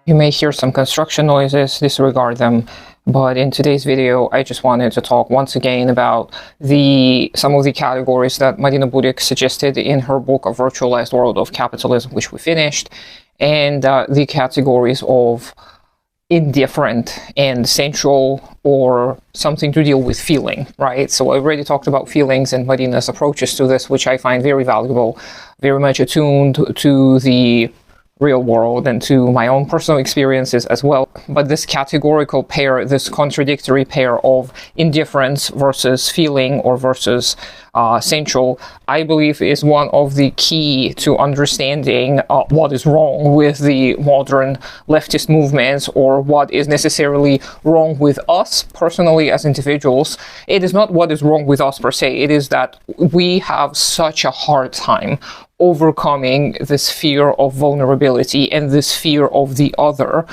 You may hear some construction noises, disregard them. But in today's video, I just wanted to talk once again about some of the categories that Marina Budik suggested in her book, A Virtualized World of Capitalism, which we finished, and the categories of indifferent and central, or something to deal with feeling, right? So I already talked about feelings and Marina's approaches to this, which I find very valuable, very much attuned to the real world and to my own personal experiences as well. But this categorical pair, this contradictory pair of indifference versus feeling or versus central, I believe is one of the key to understanding what is wrong with the modern leftist movements, or what is necessarily wrong with us personally as individuals. It is not what is wrong with us per se, it is that we have such a hard time overcoming this fear of vulnerability and this fear of the other.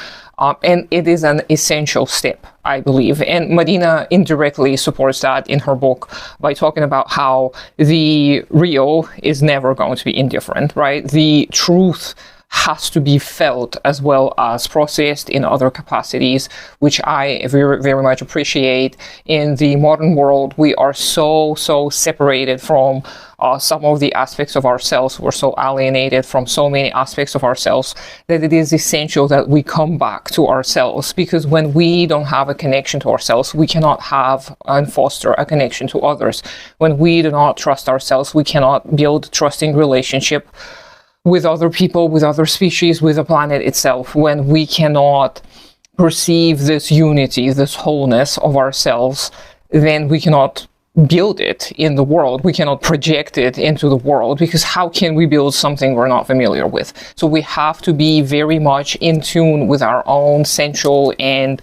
And it is an essential step, I believe. And Marina indirectly supports that in her book by talking about how the real is never going to be indifferent, right? The truth has to be felt as well as processed in other capacities, which I very, very much appreciate. In the modern world, we are so separated from some of the aspects of ourselves. We're so alienated from so many aspects of ourselves that it is essential that we come back to ourselves, because when we don't have a connection to ourselves, we cannot have and foster a connection to others. When we do not trust ourselves, we cannot build trusting relationship with other people, with other species, with the planet itself. When we cannot perceive this unity, this wholeness of ourselves, then we cannot build it in the world. We cannot project it into the world, because how can we build something we're not familiar with? So we have to be very much in tune with our own sensual and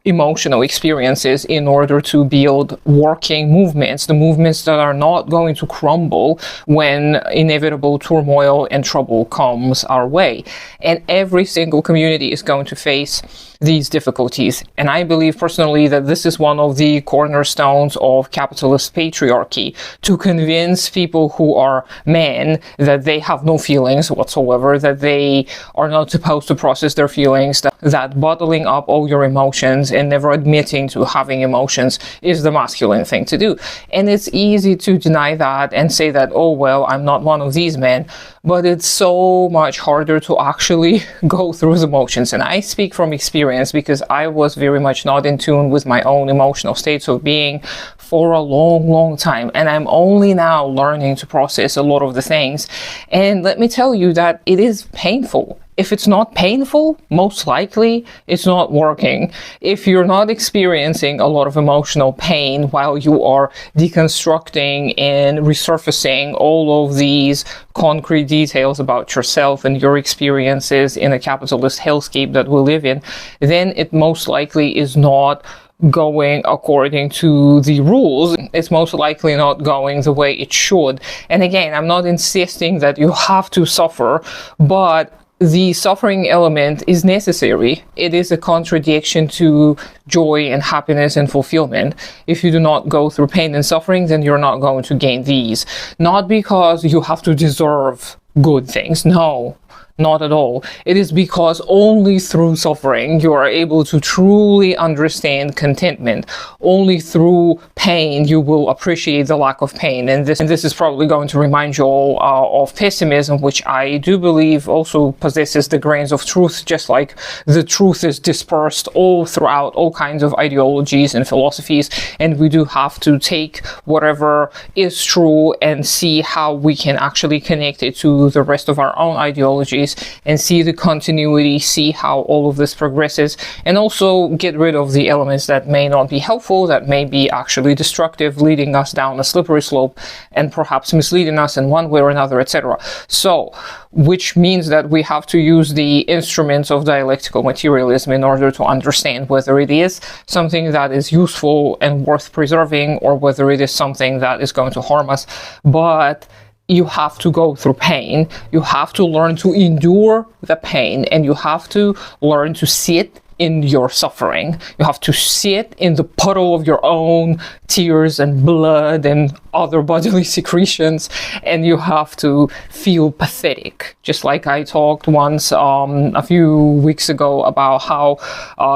emotional experiences in order to build working movements, the movements that are not going to crumble when inevitable turmoil and trouble comes our way. And every single community is going to face these difficulties. And I believe personally that this is one of the cornerstones of capitalist patriarchy, to convince people who are men that they have no feelings whatsoever, that they are not supposed to process their feelings, that bottling up all your emotions and never admitting to having emotions is the masculine thing to do. And it's easy to deny that and say that, oh, well, I'm not one of these men. But it's so much harder to actually go through the motions. And I speak from experience, because I was very much not in tune with my own emotional states of being for a long time. And I'm only now learning to process a lot of the things. And let me tell you that it is painful. If it's not painful, most likely it's not working. If you're not experiencing a lot of emotional pain while you are deconstructing and resurfacing all of these concrete details about yourself and your experiences in a capitalist hellscape that we live in, then it most likely is not going according to the rules. It's most likely not going the way it should. And again, I'm not insisting that you have to suffer, but the suffering element is necessary. It is a contradiction to joy and happiness and fulfillment. If you do not go through pain and suffering, then you're not going to gain these. Not because you have to deserve good things. No, not at all. It is because only through suffering you are able to truly understand contentment. Only through pain you will appreciate the lack of pain. And this is probably going to remind you all of pessimism, which I do believe also possesses the grains of truth, just like the truth is dispersed all throughout all kinds of ideologies and philosophies. And we do have to take whatever is true and see how we can actually connect it to the rest of our own ideologies and see the continuity, see how all of this progresses, and also get rid of the elements that may not be helpful, that may be actually destructive, leading us down a slippery slope and perhaps misleading us in one way or another, etc. So, which means that we have to use the instruments of dialectical materialism in order to understand whether it is something that is useful and worth preserving, or whether it is something that is going to harm us. But you have to go through pain. You have to learn to endure the pain, and you have to learn to sit in your suffering. You have to sit in the puddle of your own tears and blood and other bodily secretions, and you have to feel pathetic. Just like I talked once a few weeks ago about how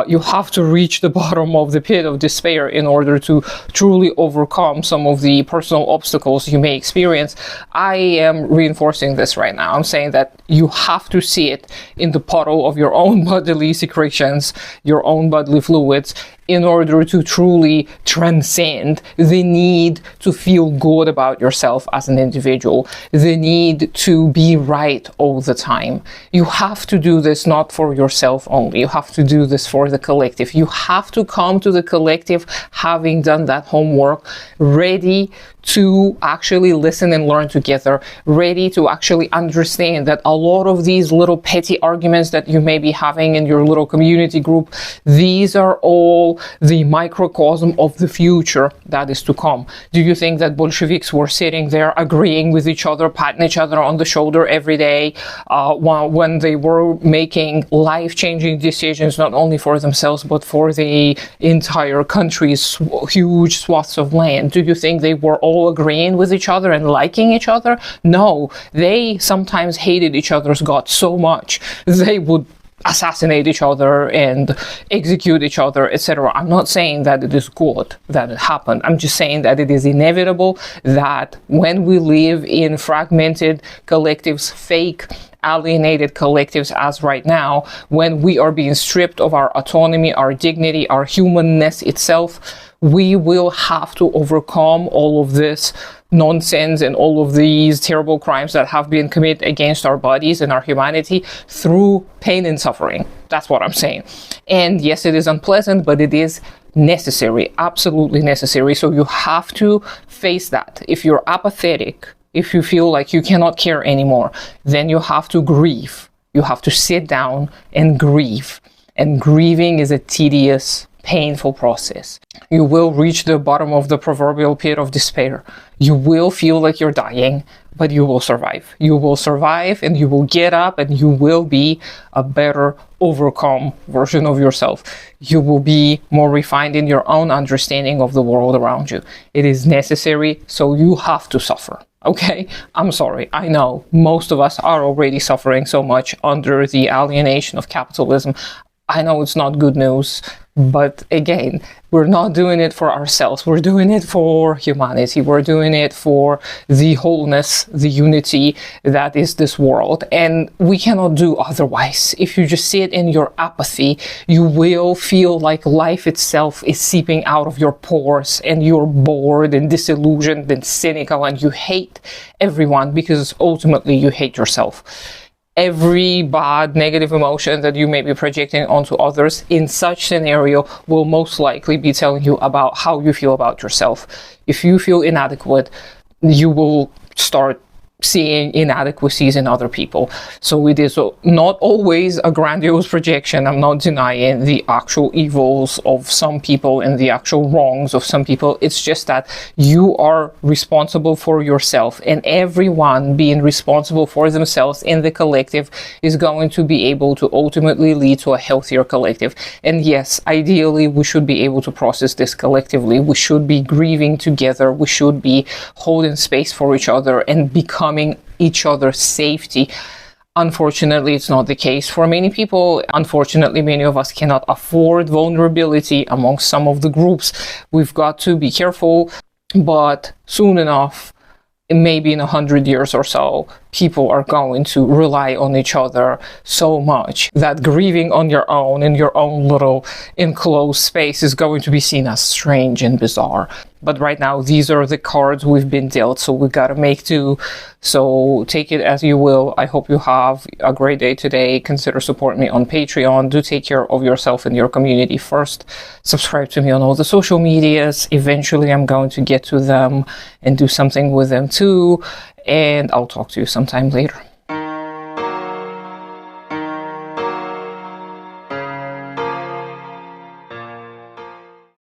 you have to reach the bottom of the pit of despair in order to truly overcome some of the personal obstacles you may experience. I am reinforcing this right now. I'm saying that you have to sit in the puddle of your own bodily secretions, your own bodily fluids, in order to truly transcend the need to feel good about yourself as an individual, the need to be right all the time. You have to do this not for yourself only. You have to do this for the collective. You have to come to the collective having done that homework, ready to actually listen and learn together, ready to actually understand that a lot of these little petty arguments that you may be having in your little community group, these are all the microcosm of the future that is to come. Do you think that Bolsheviks were sitting there agreeing with each other, patting each other on the shoulder every day when they were making life-changing decisions, not only for themselves, but for the entire country's huge swaths of land? Do you think they were all agreeing with each other and liking each other? No, they sometimes hated each other's guts so much they would assassinate each other and execute each other, etc. I'm not saying that it is good that it happened. I'm just saying that it is inevitable that when we live in fragmented collectives, fake alienated collectives as right now, when we are being stripped of our autonomy, our dignity, our humanness itself, we will have to overcome all of this nonsense and all of these terrible crimes that have been committed against our bodies and our humanity through pain and suffering. That's what I'm saying. And yes, it is unpleasant, but it is necessary, absolutely necessary. So you have to face that. If you're apathetic, if you feel like you cannot care anymore, then you have to grieve. You have to sit down and grieve. And grieving is a tedious, painful process. You will reach the bottom of the proverbial pit of despair. You will feel like you're dying, but you will survive. You will survive, and you will get up, and you will be a better, overcome version of yourself. You will be more refined in your own understanding of the world around you. It is necessary, so you have to suffer. Okay, I'm sorry. I know most of us are already suffering so much under the alienation of capitalism. I know it's not good news, but again, we're not doing it for ourselves. We're doing it for humanity. We're doing it for the wholeness, the unity that is this world. And we cannot do otherwise. If you just sit in your apathy, you will feel like life itself is seeping out of your pores, and you're bored and disillusioned and cynical, and you hate everyone because ultimately you hate yourself. Every bad negative emotion that you may be projecting onto others in such scenario will most likely be telling you about how you feel about yourself. If you feel inadequate, you will start seeing inadequacies in other people. So it is not always a grandiose projection. I'm not denying the actual evils of some people and the actual wrongs of some people. It's just that you are responsible for yourself, and everyone being responsible for themselves in the collective is going to be able to ultimately lead to a healthier collective. And yes, ideally, we should be able to process this collectively. We should be grieving together. We should be holding space for each other and becoming each other's safety. Unfortunately, it's not the case for many people. Unfortunately, many of us cannot afford vulnerability amongst some of the groups. We've got to be careful, but soon enough, maybe in 100 years or so, people are going to rely on each other so much that grieving on your own in your own little enclosed space is going to be seen as strange and bizarre. But right now, these are the cards we've been dealt, so we gotta make do. So take it as you will. I hope you have a great day today. Consider supporting me on Patreon. Do take care of yourself and your community first. Subscribe to me on all the social medias. Eventually, I'm going to get to them and do something with them too. And I'll talk to you sometime later.